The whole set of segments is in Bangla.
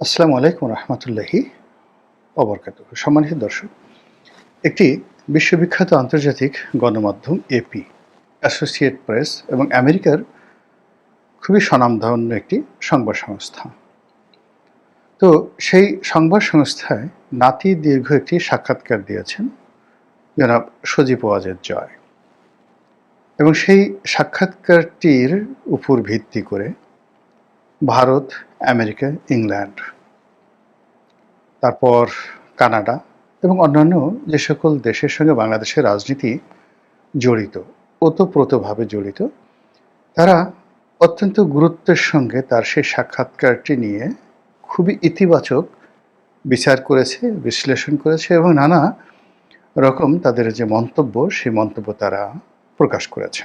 আসসালামু আলাইকুম রহমতুল্লাহি অবরকাতুহ। সম্মানিত দর্শক, একটি বিশ্ববিখ্যাত আন্তর্জাতিক গণমাধ্যম এপি, অ্যাসোসিয়েট প্রেস এবং আমেরিকার খুবই স্বনামধন্য একটি সংবাদ সংস্থা। তো সেই সংবাদ সংস্থায় নাতি দীর্ঘ একটি সাক্ষাৎকার দিয়েছেন জনাব সজীব ওয়াজেদ জয়, এবং সেই সাক্ষাৎকারটির উপর ভিত্তি করে ভারত, আমেরিকা, ইংল্যান্ড, তারপর কানাডা এবং অন্যান্য যে সকল দেশের সঙ্গে বাংলাদেশের রাজনীতি জড়িত, ওতপ্রোতভাবে জড়িত, তারা অত্যন্ত গুরুত্বের সঙ্গে তার সেই সাক্ষাৎকারটি নিয়ে খুবই ইতিবাচক বিচার করেছে, বিশ্লেষণ করেছে এবং নানা রকম তাদের যে মন্তব্য, সেই মন্তব্য তারা প্রকাশ করেছে।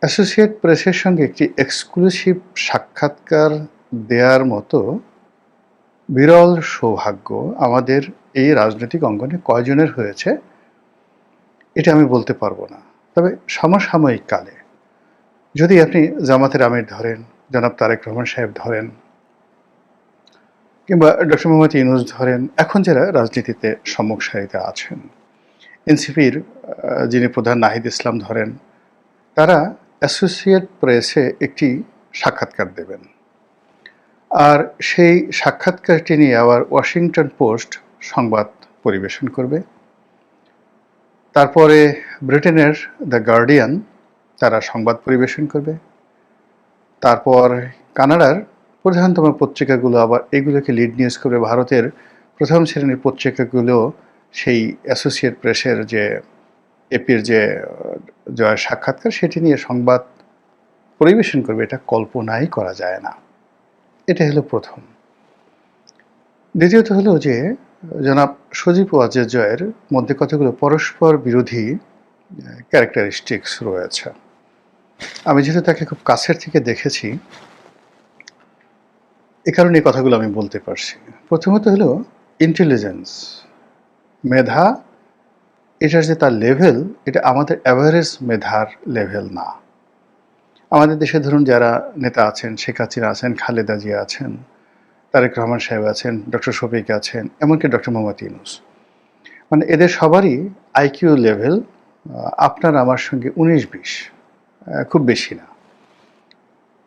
অ্যাসোসিয়েট প্রেসের সঙ্গে একটি এক্সক্লুসিভ সাক্ষাৎকার দেওয়ার মতো বিরল সৌভাগ্য আমাদের এই রাজনৈতিক অঙ্গনে কয়জনের হয়েছে এটা আমি বলতে পারবো না। তবে সমসাময়িক কালে যদি আপনি জামাতের আমির ধরেন, জনাব তারেক রহমান সাহেব ধরেন, কিংবা ডক্টর মোহাম্মদ ইউনূস ধরেন, এখন যারা রাজনীতিতে সম্মুখ সারিতে আছেন, এনসিপির যিনি প্রধান নাহিদ ইসলাম ধরেন, তারা অ্যাসোসিয়েট প্রেসে একটি সাক্ষাৎকার দেবেন, আর সেই সাক্ষাৎকারটি নিয়ে আবার ওয়াশিংটন পোস্ট সংবাদ পরিবেশন করবে। তারপরে ব্রিটেনের দ্য গার্ডিয়ান তারা সংবাদ পরিবেশন করবে। তারপর কানাডার প্রধানতম পত্রিকাগুলো আবার এগুলোকে লিড নিউজ করবে। ভারতের প্রথম শ্রেণীর পত্রিকাগুলো সেই অ্যাসোসিয়েট প্রেসের যে এপির যে জয়ের সাক্ষাৎকার সেটি নিয়ে সংবাদ পরিবেশন করবে। এটা কল্পনাই করা যায় না। এটা হলো প্রথম। দ্বিতীয়ত হলো যে জনাব সজীব ওয়াজেদ জয়ের মধ্যে কতগুলো পরস্পর বিরোধী ক্যারেক্টারিস্টিক্স রয়েছে। আমি যেহেতু তাকে খুব কাছের থেকে দেখেছি, এ কারণে এই কথাগুলো আমি বলতে পারছি। প্রথমত হলো ইন্টেলিজেন্স, মেধা, এটার যে তার লেভেল, এটা আমাদের অ্যাভারেজ মেধার লেভেল না। আমাদের দেশে ধরুন যারা নেতা আছেন, শেখ হাসিনা আছেন, খালেদা জিয়া আছেন, তারেক রহমান সাহেব আছেন, ডক্টর শফিক আছেন, এমনকি ডক্টর মোহাম্মদ ইউনূস, মানে এদের সবারই আইকিউ লেভেল আপনার আমার সঙ্গে 19-20, খুব বেশি না।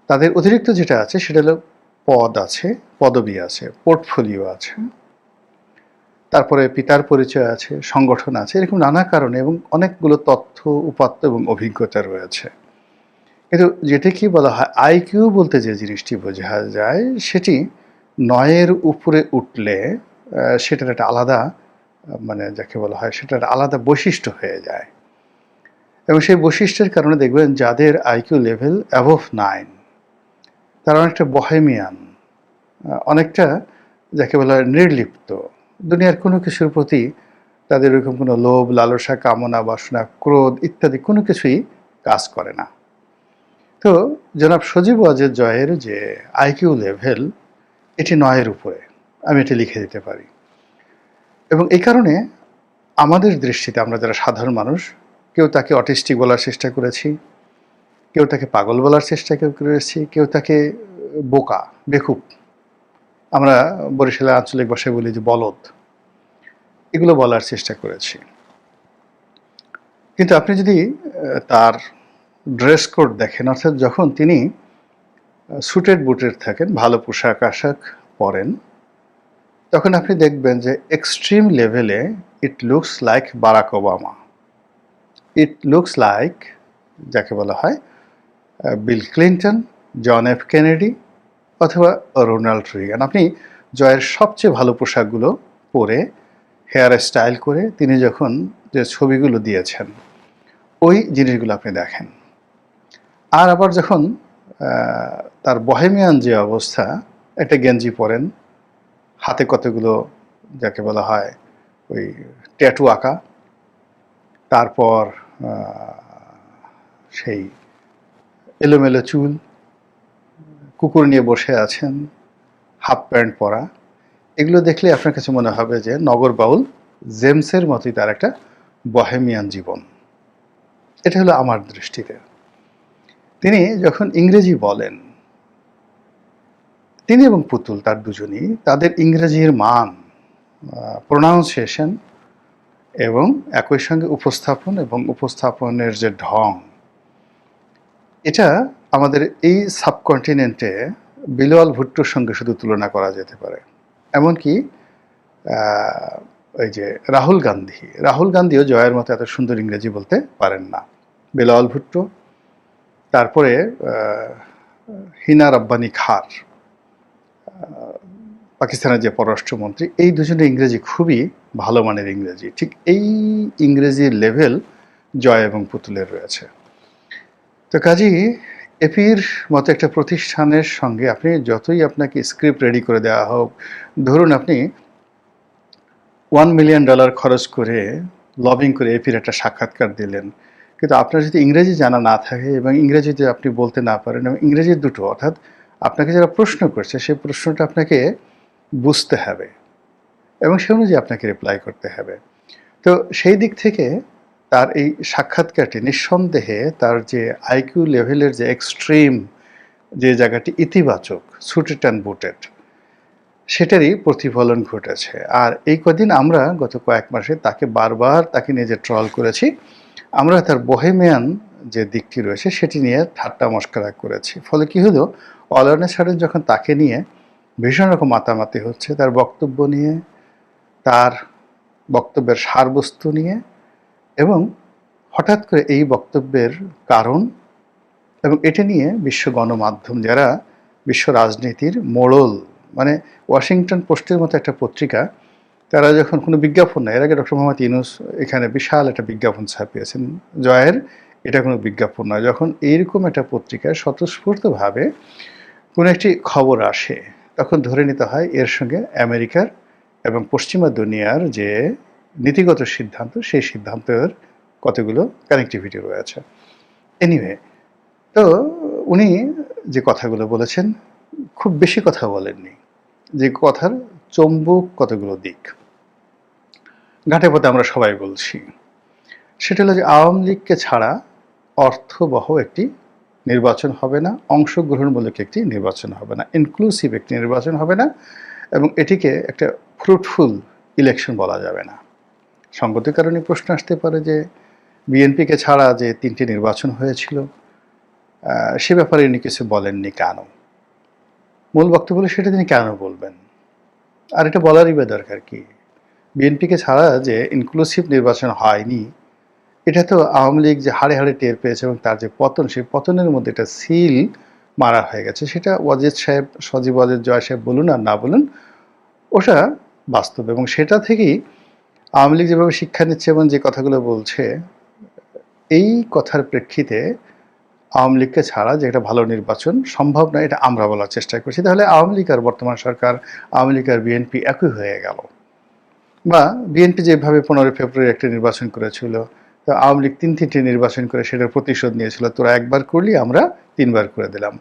তাদের অতিরিক্ত যেটা আছে সেটা হলো পদ আছে, পদবি আছে, পোর্টফোলিও আছে, তারপরে পিতার পরিচয় আছে, সংগঠন আছে, এরকম নানা কারণে এবং অনেকগুলো তথ্য, উপাত্ত এবং অভিজ্ঞতা রয়েছে। কিন্তু যেটা কি বলা হয় আইকিউ বলতে যে জিনিসটি বোঝা যায়, সেটি 9-এর উপরে উঠলে সেটার একটা আলাদা, মানে যাকে বলা হয় সেটার আলাদা বৈশিষ্ট্য হয়ে যায়। এবং সেই বৈশিষ্ট্যের কারণে দেখবেন যাদের আইকিউ লেভেল অ্যাবভ 9, তারা অনেকটা বহেমিয়ান, অনেকটা যাকে বলা হয় নির্লিপ্ত, দুনিয়ার কোনো কিছুর প্রতি তাদের এরকম কোনো লোভ, লালসা, কামনা, বাসনা, ক্রোধ ইত্যাদি কোনো কিছুই কাজ করে না। তো জনাব সজীব ওয়াজেদ জয়ের যে আইকিউ লেভেল, এটি 9-এর উপরে, আমি এটি লিখে দিতে পারি। এবং এই কারণে আমাদের দৃষ্টিতে আমরা যারা সাধারণ মানুষ, কেউ তাকে অটিস্টিক বলার চেষ্টা করেছি, কেউ তাকে পাগল বলার চেষ্টা করেছি, কেউ তাকে বোকা, বেকুব, আমরা বরিশালের আঞ্চলিক ভাষায় বলি যে বলদ, এগুলো বলার চেষ্টা করেছি। কিন্তু আপনি যদি তার ড্রেস কোড দেখেন, অর্থাৎ যখন তিনি সুটেড বুটেড থাকেন, ভালো পোশাক আশাক পরেন, তখন আপনি দেখবেন যে এক্সট্রিম লেভেলে it looks like Barack Obama, it looks like যাকে বলা হয় Bill Clinton, John F Kennedy অথবা রোনাল্ড রিগান। আপনি জয়ের সবচেয়ে ভালো পোশাকগুলো পরে, হেয়ার স্টাইল করে তিনি যখন যে ছবিগুলো দিয়েছেন, ওই জিনিসগুলো আপনি দেখেন। আর আবার যখন তার বহেমিয়ান যে অবস্থা, একটা গেঞ্জি পরেন, হাতে কতগুলো যাকে বলা হয় ওই ট্যাটু আঁকা, তারপর সেই এলোমেলো চুল, কুকুর নিয়ে বসে আছেন, হাফ প্যান্ট পরা, এগুলো দেখলে আপনার কাছে মনে হবে যে নগর বাউল জেমসের মতোই তার একটা বহেমিয়ান জীবন। এটা হলো আমার দৃষ্টিতে। তিনি যখন ইংরেজি বলেন, তিনি এবং পুতুল তার দুজনই তাদের ইংরেজির মান, প্রোনাউন্সিয়েশন এবং একই সঙ্গে উপস্থাপন এবং উপস্থাপনের যে ঢং, এটা আমাদের এই সাবকন্টিনেন্টে বিলাল ভুট্টোর সঙ্গে শুধু তুলনা করা যেতে পারে। এমনকি ওই যে রাহুল গান্ধীও জয়ের মতো এত সুন্দর ইংরেজি বলতে পারেন না। বিলাল ভুট্টো, তারপরে হিনা রব্বানী খার, পাকিস্তানের যে পররাষ্ট্রমন্ত্রী, এই দুজনের ইংরেজি খুবই ভালো মানের ইংরেজি। ঠিক এই ইংরেজির লেভেল জয় এবং পুতুলের রয়েছে। তো কাজেই এপির মতো একটা প্রতিষ্ঠানের সঙ্গে আপনি যতই আপনাকে স্ক্রিপ্ট রেডি করে দেওয়া হোক, ধরুন আপনি $1 মিলিয়ন খরচ করে লবিং করে এপির একটা সাক্ষাৎকার দিলেন, কিন্তু আপনার যদি ইংরেজি জানা না থাকে এবং ইংরেজিতে আপনি বলতে না পারেন, এবং ইংরেজির দুটো, অর্থাৎ আপনাকে যারা প্রশ্ন করছে সেই প্রশ্নটা আপনাকে বুঝতে হবে এবং সে অনুযায়ী আপনাকে রিপ্লাই করতে হবে। তো সেই দিক থেকে তার এই সাক্ষাৎকারটি নিঃসন্দেহে তার যে আইকিউ লেভেলের যে এক্সট্রিম যে জায়গাটি ইতিবাচক, সুটেড অ্যান্ড বুটেড, সেটারই প্রতিফলন ঘটেছে। আর এই কদিন আমরা গত কয়েক মাসে তাকে বারবার তাকে নিয়ে যে ট্রল করেছি, আমরা তার বোহেমিয়ান যে দিকটি রয়েছে সেটি নিয়ে ঠাট্টা মশকরা করেছি। ফলে কি হলো, অল সাডেন যখন তাকে নিয়ে ভীষণ রকম মাতামাতি হচ্ছে, তার বক্তব্য নিয়ে, তার বক্তব্যের সারবস্তু নিয়ে, এবং হঠাৎ করে এই বক্তব্যের কারণ এবং এটা নিয়ে বিশ্ব গণমাধ্যম, যারা বিশ্ব রাজনীতির মোড়ল, মানে ওয়াশিংটন পোস্টের মতো একটা পত্রিকা, তারা যখন কোনো বিজ্ঞাপন নেয়, এর আগে ডক্টর মোহাম্মদ ইউনূস এখানে বিশাল একটা বিজ্ঞাপন ছাপিয়েছেন জয়ের, এটা কোনো বিজ্ঞাপন নয়, যখন এইরকম একটা পত্রিকায় স্বতঃস্ফূর্তভাবে কোনো একটি খবর আসে, তখন ধরে নিতে হয় এর সঙ্গে আমেরিকার এবং পশ্চিমা দুনিয়ার যে নীতিগত সিদ্ধান্ত, সেই সিদ্ধান্তের কতগুলো কানেক্টিভিটি রয়েছে। এনিওয়ে, তো উনি যে কথাগুলো বলেছেন, খুব বেশি কথা বলেননি, যে কথার চম্বুক কতগুলো দিক ঘাটে পথে আমরা সবাই বলছি, সেটা হলো যে আওয়ামী লীগকে ছাড়া অর্থবহ একটি নির্বাচন হবে না, অংশগ্রহণমূলক একটি নির্বাচন হবে না, ইনক্লুসিভ একটি নির্বাচন হবে না, এবং এটিকে একটা ফ্রুটফুল ইলেকশন বলা যাবে না। সঙ্গতির কারণে প্রশ্ন আসতে পারে যে বিএনপিকে ছাড়া যে 3টি নির্বাচন হয়েছিল, সে ব্যাপারে ইনি কিছু বলেননি কেন? মূল বক্তব্য হলো সেটা তিনি কেন বলবেন, আর এটা বলারই বা দরকার কি? বিএনপিকে ছাড়া যে ইনক্লুসিভ নির্বাচন হয়নি, এটা তো আওয়ামী লীগ যে হাড়ে হাড়ে টের পেয়েছে এবং তার যে পতন, সেই পতনের মধ্যে একটা সিল মারা হয়ে গেছে। সেটা ওয়াজেদ সাহেব, সজীব ওয়াজেদ, জয় সাহেব বলুন আর না বলুন, ওটা বাস্তব। এবং সেটা থেকেই আওয়ামী লীগ যেভাবে শিক্ষা নিচ্ছে এবং যে কথাগুলো বলছে, এই কথার প্রেক্ষিতে আওয়ামী লীগকে ছাড়া যে একটা ভালো নির্বাচন সম্ভব নয়, এটা আমরা বলার চেষ্টা করছি। তাহলে আওয়ামী লীগ আর বর্তমান সরকার, আওয়ামী লীগ আর বিএনপি একই হয়ে গেল। বা বিএনপি যেভাবে 15 ফেব্রুয়ারি একটা নির্বাচন করেছিল, তো আওয়ামী লীগ 3টি নির্বাচন করে সেটার প্রতিশোধ নিয়েছিল, তোরা একবার করলি আমরা 3বার করে দিলাম।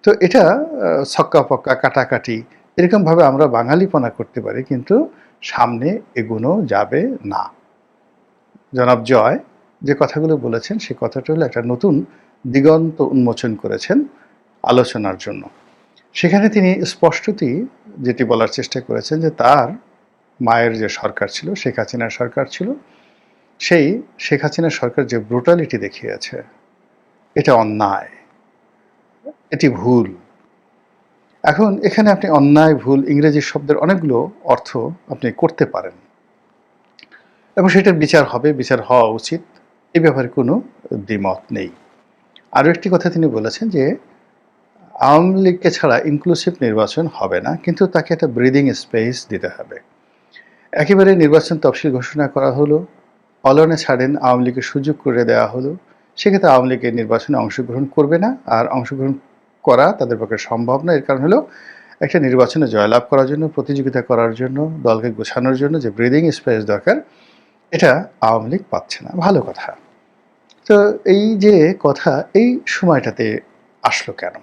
তো এটা ছক্কা পক্কা কাটাকাটি এরকমভাবে আমরা বাঙালিপনা করতে পারি, কিন্তু সামনে এগোনো যাবে না। জনাব জয় যে কথাগুলো বলেছেন, সে কথাটা হলো একটা নতুন দিগন্ত উন্মোচন করেছেন আলোচনার জন্য। সেখানে তিনি স্পষ্টতই যেটি বলার চেষ্টা করেছেন যে তার মায়ের যে সরকার ছিল, শেখ হাসিনার সরকার ছিল, সেই শেখ হাসিনার সরকার যে ব্রুটালিটি দেখিয়েছে, এটা অন্যায়, এটি ভুল। এখন এখানে আপনি অন্যায়, ভুল, ইংরেজি শব্দের অনেকগুলো অর্থ আপনি করতে পারেন এবং সেটার বিচার হবে, বিচার হওয়া উচিত, এই ব্যাপারে কোনো দ্বিমত নেই। আরও একটি কথা তিনি বলেছেন যে আওয়ামী লীগকে ছাড়া ইনক্লুসিভ নির্বাচন হবে না, কিন্তু তাকে একটা ব্রিদিং স্পেস দিতে হবে। একেবারে নির্বাচন তফসিল ঘোষণা করা হলো, অলনে ছাড়েন আওয়ামী লীগের সুযোগ করে দেওয়া হলো, সেক্ষেত্রে আওয়ামী লীগের নির্বাচনে অংশগ্রহণ করবে না, আর অংশগ্রহণ করা তাদের পক্ষে সম্ভব না। এর কারণ হলো একটা নির্বাচনে জয়লাভ করার জন্য, প্রতিযোগিতা করার জন্য, দলকে গোছানোর জন্য যে ব্রিদিং স্পেস দরকার, এটা আওয়ামী লীগ পাচ্ছে না। ভালো কথা। তো এই যে কথা এই সময়টাতে আসলো কেন?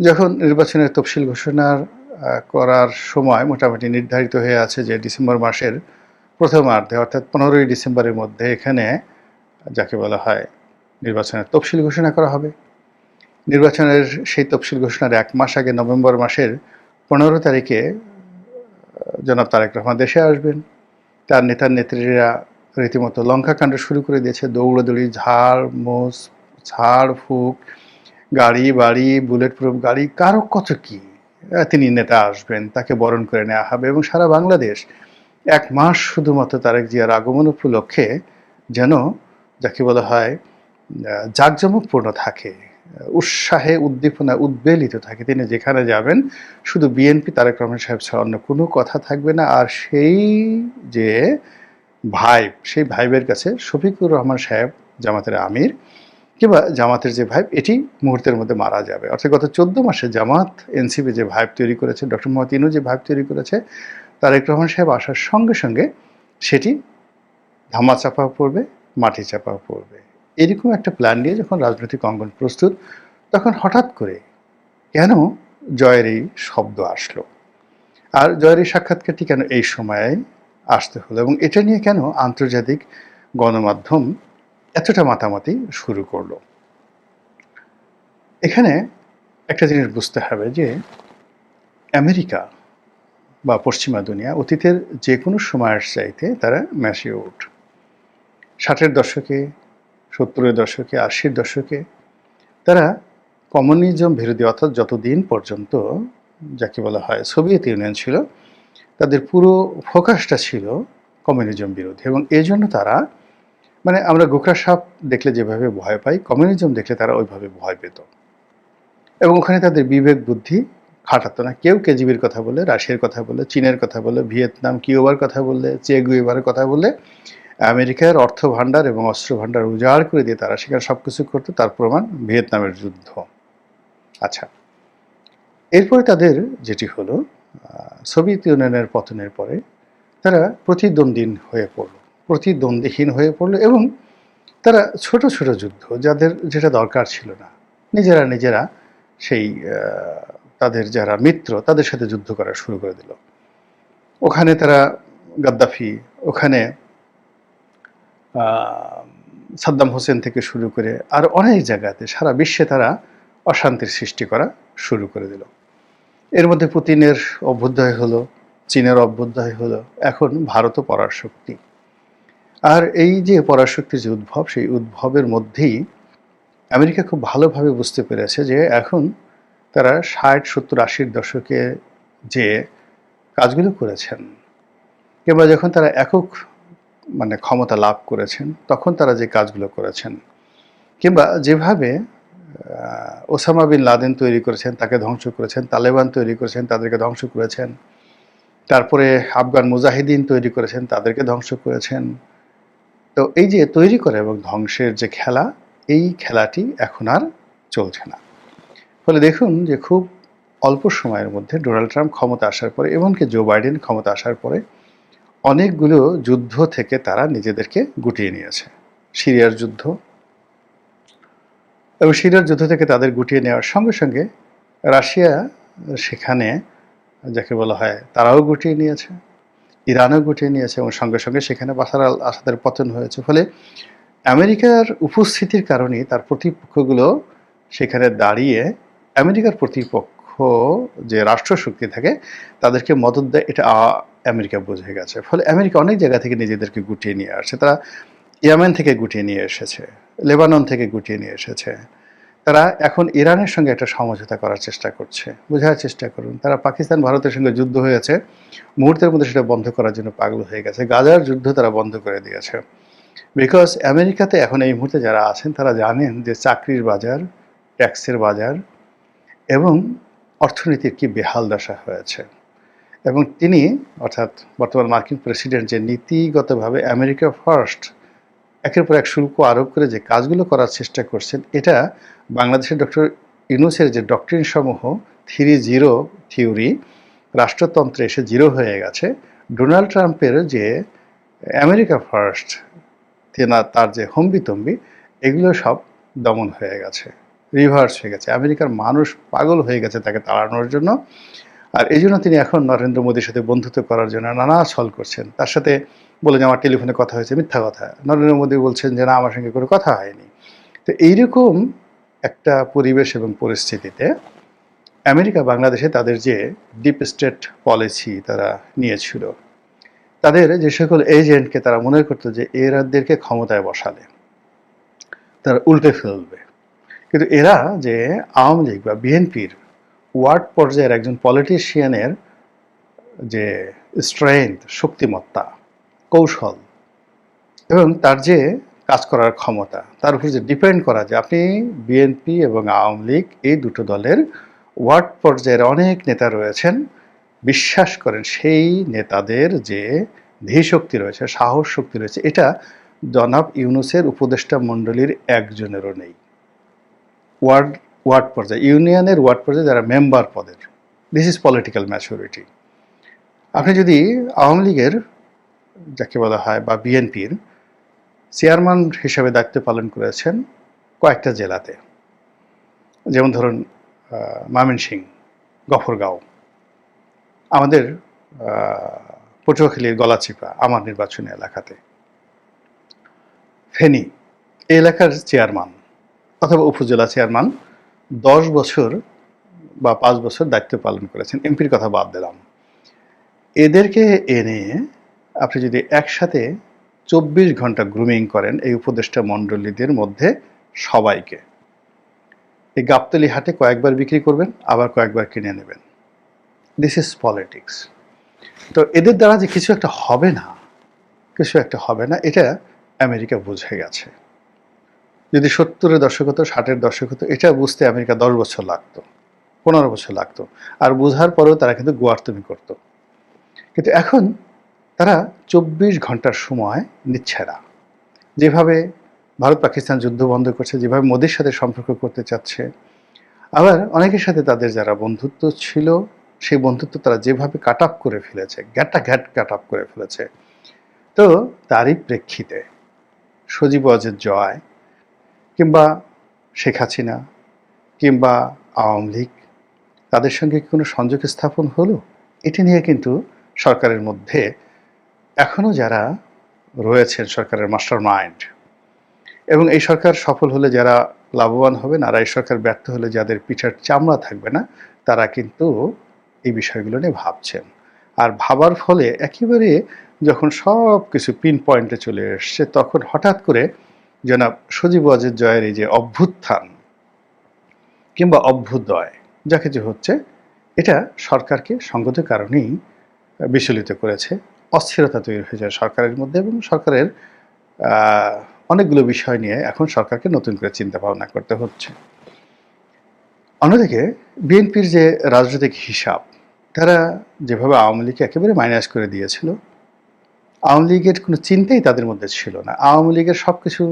যখন নির্বাচনের তফসিল ঘোষণার করার সময় মোটামুটি নির্ধারিত হয়ে আছে যে ডিসেম্বর মাসের প্রথমার্ধে, অর্থাৎ 15ই ডিসেম্বরের মধ্যে এখানে যাকে বলা হয় নির্বাচনের তফসিল ঘোষণা করা হবে। নির্বাচনের সেই তফসিল ঘোষণার 1 মাস আগে নভেম্বর মাসের 15 তারিখে জনাব তারেক রহমান দেশে আসবেন। তার নেতা নেত্রীরা রীতিমতো লঙ্কাকাণ্ড শুরু করে দিয়েছে, দৌড়াদৌড়ি, ঝাড় ফুঁক, গাড়ি বাড়ি, বুলেট প্রুফ গাড়ি, কারো কত কি। তিনি নেতা আসবেন, তাকে বরণ করে নেওয়া হবে এবং সারা বাংলাদেশ 1 মাস শুধুমাত্র তারেক জিয়ার আগমন উপলক্ষে যেন যাকে বলা হয় জাঁকজমকপূর্ণ থাকে, উৎসাহে উদ্দীপনায় উদ্বেলিত থাকে। তিনি যেখানে যাবেন শুধু বিএনপি, তারেক রহমান সাহেব ছাড়া অন্য কোনো কথা থাকবে না। আর সেই যে ভাইব, সেই ভাইবের কাছে শফিকুর রহমান সাহেব জামাতের আমির কিংবা জামাতের যে ভাইব, এটি মুহূর্তের মধ্যে মারা যাবে। অর্থাৎ গত 14 মাসে জামাত এনসিপি যে ভাইব তৈরি করেছে, ডক্টর মোহাম্মদ ইনু যে ভাইব তৈরি করেছে, তারেক রহমান সাহেব আসার সঙ্গে সঙ্গে সেটি ধামাচাপা পড়বে, মাটি চাপা পড়বে। এরকম একটা প্ল্যান নিয়ে যখন রাজনৈতিক অঙ্গন প্রস্তুত, তখন হঠাৎ করে কেন জয়ের এই শব্দ আসলো, আর জয়ের এই সাক্ষাৎকারটি কেন এই সময়ে আসতে হলো, এবং এটা নিয়ে কেন আন্তর্জাতিক গণমাধ্যম এতটা মাতামাতি শুরু করলো। এখানে একটা জিনিস বুঝতে হবে যে আমেরিকা বা পশ্চিমা দুনিয়া অতীতের যে কোনো সময়ের চাইতে তারা ম্যাচিউরড। 60-এর দশকে, 70-এর দশকে, 80-এর দশকে তারা কমিউনিজম বিরোধী, অর্থাৎ যতদিন পর্যন্ত যাকে বলা হয় সোভিয়েত ইউনিয়ন ছিল, তাদের পুরো ফোকাসটা ছিল কমিউনিজম বিরোধী। এবং এই জন্য তারা, মানে আমরা গোখরা সাপ দেখলে যেভাবে ভয় পাই, কমিউনিজম দেখলে তারা ওইভাবে ভয় পেত। এবং ওখানে তাদের বিবেক বুদ্ধি খাটাতো না। কেউ কেজিবির কথা বলে, রাশিয়ার কথা বলে, চীনের কথা বলে, ভিয়েতনাম, কিউবার কথা বললে, চে গুয়েভারের কথা বলে, আমেরিকার অর্থ ভাণ্ডার এবং অস্ত্র ভাণ্ডার উজাড় করে দিয়ে তারা সেখানে সব কিছু করতো। তার প্রমাণ ভিয়েতনামের যুদ্ধ। আচ্ছা, এরপরে তাদের যেটি হলো, সোভিয়েত ইউনিয়নের পতনের পরে তারা প্রতিদ্বন্দ্বীহীন হয়ে পড়লো এবং তারা ছোট ছোট যুদ্ধ, যাদের যেটা দরকার ছিল না, নিজেরা সেই তাদের যারা মিত্র তাদের সাথে যুদ্ধ করা শুরু করে দিল। ওখানে তারা গাদ্দাফি, ওখানে সাদ্দাম হোসেন থেকে শুরু করে আর অনেক জায়গাতে সারা বিশ্বে তারা অশান্তির সৃষ্টি করা শুরু করে দিল। এর মধ্যে পুতিনের অভ্যুদয় হলো, চীনের অভ্যুদয় হলো, এখন ভারতও পরাশক্তি। আর এই যে পরাশক্তির যে উদ্ভব, সেই উদ্ভবের মধ্যেই আমেরিকা খুব ভালোভাবে বুঝতে পেরেছে যে এখন তারা 60, 70, 80-র দশকে যে কাজগুলো করেছেন, কিংবা যখন তারা একক মানে ক্ষমতা লাভ করেছেন তখন তারা যে কাজগুলো করেছেন, কিংবা যেভাবে ওসামা বিন লাদেন তৈরি করেছেন, তাকে ধ্বংস করেছেন, তালেবান তৈরি করেছেন, তাদেরকে ধ্বংস করেছেন, তারপরে আফগান মুজাহিদিন তৈরি করেছেন, তাদেরকে ধ্বংস করেছেন। তো এই যে তৈরি করে এবং ধ্বংসের যে খেলা, এই খেলাটি এখন আর চলছে না। ফলে দেখুন যে খুব অল্প সময়ের মধ্যে ডোনাল্ড ট্রাম্প ক্ষমতা আসার পরে, এমনকি জো বাইডেন ক্ষমতা আসার পরে, অনেকগুলো যুদ্ধ থেকে তারা নিজেদেরকে গুটিয়ে নিয়েছে। সিরিয়ার যুদ্ধ, এবং সিরিয়ার যুদ্ধ থেকে তাদের গুটিয়ে নেওয়ার সঙ্গে সঙ্গে রাশিয়া সেখানে যাকে বলা হয় তারাও গুটিয়ে নিয়েছে, ইরানও গুটিয়ে নিয়েছে, এবং সঙ্গে সঙ্গে সেখানে বাশার আল আসাদের পতন হয়েছে। ফলে আমেরিকার উপস্থিতির কারণেই তার প্রতিপক্ষগুলো সেখানে দাঁড়িয়ে আমেরিকার প্রতিপক্ষ যে রাষ্ট্রশক্তি থাকে তাদেরকে মদত দেয়, এটা আমেরিকা বুঝে গেছে। ফলে আমেরিকা অনেক জায়গা থেকে নিজেদেরকে গুটিয়ে নিয়ে আসছে। তারা ইয়েমেন থেকে গুটিয়ে নিয়ে এসেছে, লেবানন থেকে গুটিয়ে নিয়ে এসেছে। তারা এখন ইরানের সঙ্গে একটা সমঝোতা করার চেষ্টা করছে। বোঝার চেষ্টা করুন, তারা পাকিস্তান ভারতের সঙ্গে যুদ্ধ হয়েছে, মুহূর্তের মধ্যে সেটা বন্ধ করার জন্য পাগল হয়ে গেছে। গাজার যুদ্ধ তারা বন্ধ করে দিয়েছে। বিকজ আমেরিকাতে এখন এই মুহূর্তে যারা আছেন তারা জানেন যে চাকরির বাজার, ট্যাক্সের বাজার এবং অর্থনীতির কি বেহাল দশা হয়েছে। এবং তিনি, অর্থাৎ বর্তমান মার্কিন প্রেসিডেন্ট, যে নীতিগতভাবে আমেরিকা ফার্স্ট একের পর এক শুল্ক আরোপ করে যে কাজগুলো করার চেষ্টা করছেন, এটা বাংলাদেশের ডক্টর ইউনূসের যে ডক্ট্রিন সমূহ 3-0 থিওরি, রাষ্ট্রতন্ত্রে এসে জিরো হয়ে গেছে। ডোনাল্ড ট্রাম্পের যে আমেরিকা ফার্স্ট, তার যে হম্বিতম্বি, এগুলো সব দমন হয়ে গেছে, রিভার্স হয়ে গেছে। আমেরিকার মানুষ পাগল হয়ে গেছে তাকে তাড়ানোর জন্য। আর এই জন্য তিনি এখন নরেন্দ্র মোদীর সাথে বন্ধুত্ব করার জন্য নানা ছল করছেন। তার সাথে বলে যে আমার টেলিফোনে কথা হয়েছে, মিথ্যা কথা। নরেন্দ্র মোদী বলছেন যে না, আমার সঙ্গে কোনো কথা হয়নি। তো এইরকম একটা পরিবেশ এবং পরিস্থিতিতে আমেরিকা বাংলাদেশে তাদের যে ডিপ স্টেট পলিসি তারা নিয়েছিল, তাদের যে সকল এজেন্টকে তারা মনে করতো যে এরাদেরকে ক্ষমতায় বসালে তারা উল্টে ফেলবে, কিন্তু এরা যে আওয়ামী লীগ বা বিএনপির ওয়ার্ড পর্যায়ের একজন পলিটিশিয়ানের যে স্ট্রেংথ, শক্তিমত্তা, কৌশল এবং তার যে কাজ করার ক্ষমতা, তার উপর যে ডিপেন্ড করা, যে আপনি বিএনপি এবং আওয়ামী লীগ এই দুটো দলের ওয়ার্ড পর্যায়ের অনেক নেতা রয়েছেন, বিশ্বাস করেন সেই নেতাদের যে ধীশক্তি রয়েছে, সাহস শক্তি রয়েছে, এটা জনাব ইউনূসের উপদেষ্টা মণ্ডলীর একজনেরও নেই। ওয়ার্ড পর্যায়ে, ইউনিয়নের ওয়ার্ড পর্যায়ে যারা মেম্বার পদের, দিস ইজ পলিটিক্যাল ম্যাচুরিটি। আপনি যদি আওয়ামী লীগের যাকে বলা হয় বা বিএনপির চেয়ারম্যান হিসেবে দায়িত্ব পালন করেছেন কয়েকটা জেলাতে, যেমন ধরুন ময়মনসিংহ, গফরগাঁও, আমাদের পটুয়াখালীর গলাচিপা আমার নির্বাচনী এলাকাতে, ফেনী এই এলাকার চেয়ারম্যান অথবা উপজেলা চেয়ারম্যান 10 বছর বা 5 বছর দায়িত্ব পালন করেছেন, এমপির কথা বাদ দিলাম। এদেরকে এনে আপনি যদি একসাথে 24 ঘন্টা গ্রুমিং করেন এই উপদেষ্টা মণ্ডলীদের মধ্যে সবাইকে, এই গাবতলী হাটে কয়েকবার বিক্রি করবেন, আবার কয়েকবার কিনে নেবেন। This is politics. তো এদের দ্বারা যে কিছু একটা হবে না, এটা আমেরিকা বুঝে গেছে। যদি 70-এর দশক হতো, 60-এর দশক হতো, এটা বুঝতে আমেরিকা 10 বছর লাগতো, 15 বছর লাগতো, আর বুঝার পরেও তারা কিন্তু গোয়ার্তুমি করতো। কিন্তু এখন তারা 24 ঘন্টার সময় নিচ্ছে না। যেভাবে ভারত পাকিস্তান যুদ্ধ বন্ধ করছে, যেভাবে মোদির সাথে সম্পর্ক করতে চাচ্ছে, আবার অনেকের সাথে তাদের যারা বন্ধুত্ব ছিল সেই বন্ধুত্ব তারা যেভাবে কাট আপ করে ফেলেছে, কাট আপ করে ফেলেছে, তো তারই প্রেক্ষিতে সজীব ওয়াজেদ জয় কিংবা শেখ হাসিনা কিংবা আওয়ামী লীগ, তাদের সঙ্গে কোনো সংযোগ স্থাপন হলো, এটি নিয়ে কিন্তু সরকারের মধ্যে এখনও যারা রয়েছেন সরকারের মাস্টার মাইন্ড, এবং এই সরকার সফল হলে যারা লাভবান হবেন, আর এই সরকার ব্যর্থ হলে যাদের পিঠের চামড়া থাকবে না, তারা কিন্তু এই বিষয়গুলো নিয়ে ভাবছেন। আর ভাবার ফলে একেবারে যখন সব কিছু পিন পয়েন্টে চলে এসছে, তখন হঠাৎ করে জনাব সজীব ওয়াজেদ জয়ের এই যে অভ্যুত্থান কিংবা অভ্যুদয় যা কিছু হচ্ছে, এটা সরকারকে সঙ্গত কারণেই বিচলিত করেছে, অস্থিরতা তৈরি হয়ে যায় সরকারের মধ্যে, এবং সরকারের অনেকগুলো বিষয় নিয়ে এখন সরকারকে নতুন করে চিন্তা ভাবনা করতে হচ্ছে। অন্যদিকে বিএনপির যে রাজনৈতিক হিসাব, তারা যেভাবে আওয়ামী লীগকে একেবারে মাইনাস করে দিয়েছিল, আওয়ামী লীগের কোনো চিন্তাই তাদের মধ্যে ছিল না। আওয়ামী লীগের সব কিছু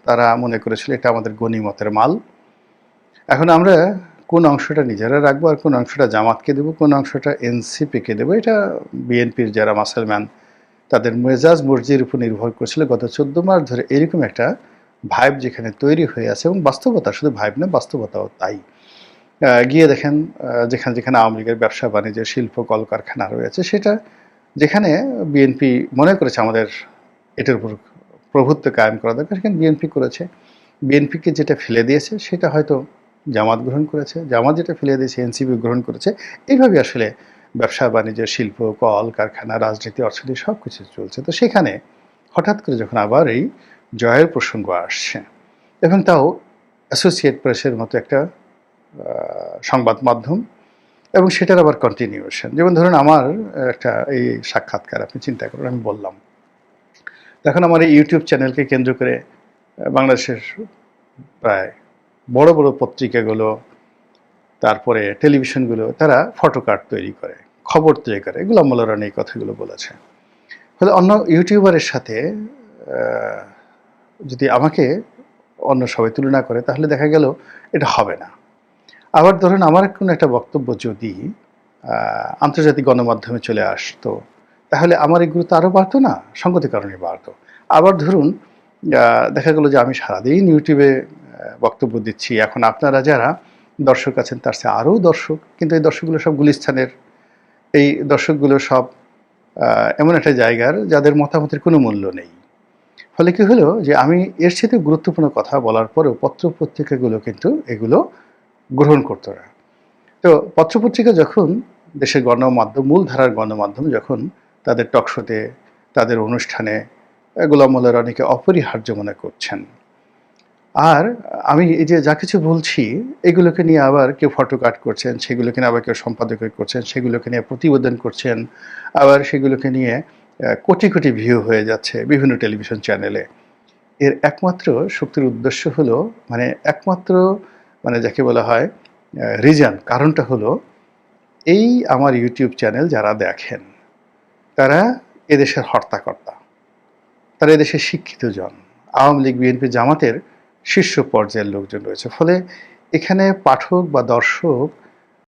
তারা মনে করেছিল এটা আমাদের গনিমতের মাল। এখন আমরা কোন অংশটা নিজেরা রাখবো আর কোন অংশটা জামাতকে দেবো, কোন অংশটা এনসিপিকে দেবো, এটা বিএনপির যারা মাসেলম্যান তাদের মেজাজ মর্জির উপর নির্ভর করছিল গত 14 মাস ধরে। এরকম একটা ভাইব যেখানে তৈরি হয়ে আছে, এবং বাস্তবতা, শুধু ভাইব না, বাস্তবতাও তাই। গিয়ে দেখেন যেখানে যেখানে আওয়ামী লীগের ব্যবসা বাণিজ্য, শিল্প, কলকারখানা রয়েছে, সেটা যেখানে বিএনপি মনে করেছে আমাদের এটার উপর প্রভুত্ব কায়েম করা দরকার, সেখানে বিএনপি করেছে। বিএনপিকে যেটা ফেলে দিয়েছে সেটা হয়তো জামাত গ্রহণ করেছে, জামাত যেটা ফেলে দিয়েছে এনসিপি গ্রহণ করেছে। এইভাবে আসলে ব্যবসা বাণিজ্য, শিল্প, কল কারখানা, রাজনীতি, অর্থনীতি সব কিছু চলছে। তো সেখানে হঠাৎ করে যখন আবার এই জয়ের প্রসঙ্গ আসছে, এবং তাও অ্যাসোসিয়েট প্রেসের মতো একটা সংবাদ মাধ্যম, এবং সেটার আবার কন্টিনিউশন, যেমন ধরুন আমার একটা এই সাক্ষাৎকার আপনি চিন্তা করুন, আমি বললাম, এখন আমার এই ইউটিউব চ্যানেলকে কেন্দ্র করে বাংলাদেশের প্রায় বড় বড় পত্রিকাগুলো, তারপরে টেলিভিশনগুলো, তারা ফটোকার্ড তৈরি করে, খবর তৈরি করে। গোলাম মোল্লা রানী এই কথাগুলো বলেছে। ফলে অন্য ইউটিউবারের সাথে যদি আমাকে অন্য সবাই তুলনা করে, তাহলে দেখা গেল এটা হবে না। আবার ধরুন আমার কোনো একটা বক্তব্য যদি আন্তর্জাতিক গণমাধ্যমে চলে আসতো, তাহলে আমার এই গুরুত্ব আরও বাড়তো না, সঙ্গতির কারণে বাড়তো। আবার ধরুন দেখা গেল যে আমি সারাদিন ইউটিউবে বক্তব্য দিচ্ছি, এখন আপনারা যারা দর্শক আছেন তার চেয়ে আরও দর্শক, কিন্তু এই দর্শকগুলো সব গুলিস্তানের, এই দর্শকগুলো সব এমন একটা জায়গার যাদের মতামতের কোনো মূল্য নেই। ফলে কী হলো যে আমি এর সাথে গুরুত্বপূর্ণ কথা বলার পরেও পত্র পত্রিকাগুলো কিন্তু এগুলো গ্রহণ করতো না। তো পত্রপত্রিকা যখন দেশের গণমাধ্যম, মূলধারার গণমাধ্যম যখন তাদের টকশোতে, তাদের অনুষ্ঠানে গোলাম মোল্লা রনিকে অপরিহার্য মনে করছেন, আর আমি এই যে যা কিছু বলছি এগুলোকে নিয়ে আবার কেউ ফটো কাট করছেন, সেগুলোকে নিয়ে আবার কেউ সম্পাদকীয় করছেন, সেগুলোকে নিয়ে প্রতিবেদন করছেন, আবার সেগুলোকে নিয়ে কোটি কোটি ভিউ হয়ে যাচ্ছে বিভিন্ন টেলিভিশন চ্যানেলে। এর একমাত্র শক্তির উদ্দেশ্য হলো, মানে একমাত্র, মানে যাকে বলা হয় রিজন, কারণটা হলো এই আমার ইউটিউব চ্যানেল যারা দেখেন তারা এদেশের হর্তাকর্তা, তারা এদেশের শিক্ষিত জন, আওয়ামী লীগ, বিএনপি, জামাতের শীর্ষ পর্যায়ের লোকজন রয়েছে। ফলে এখানে পাঠক বা দর্শক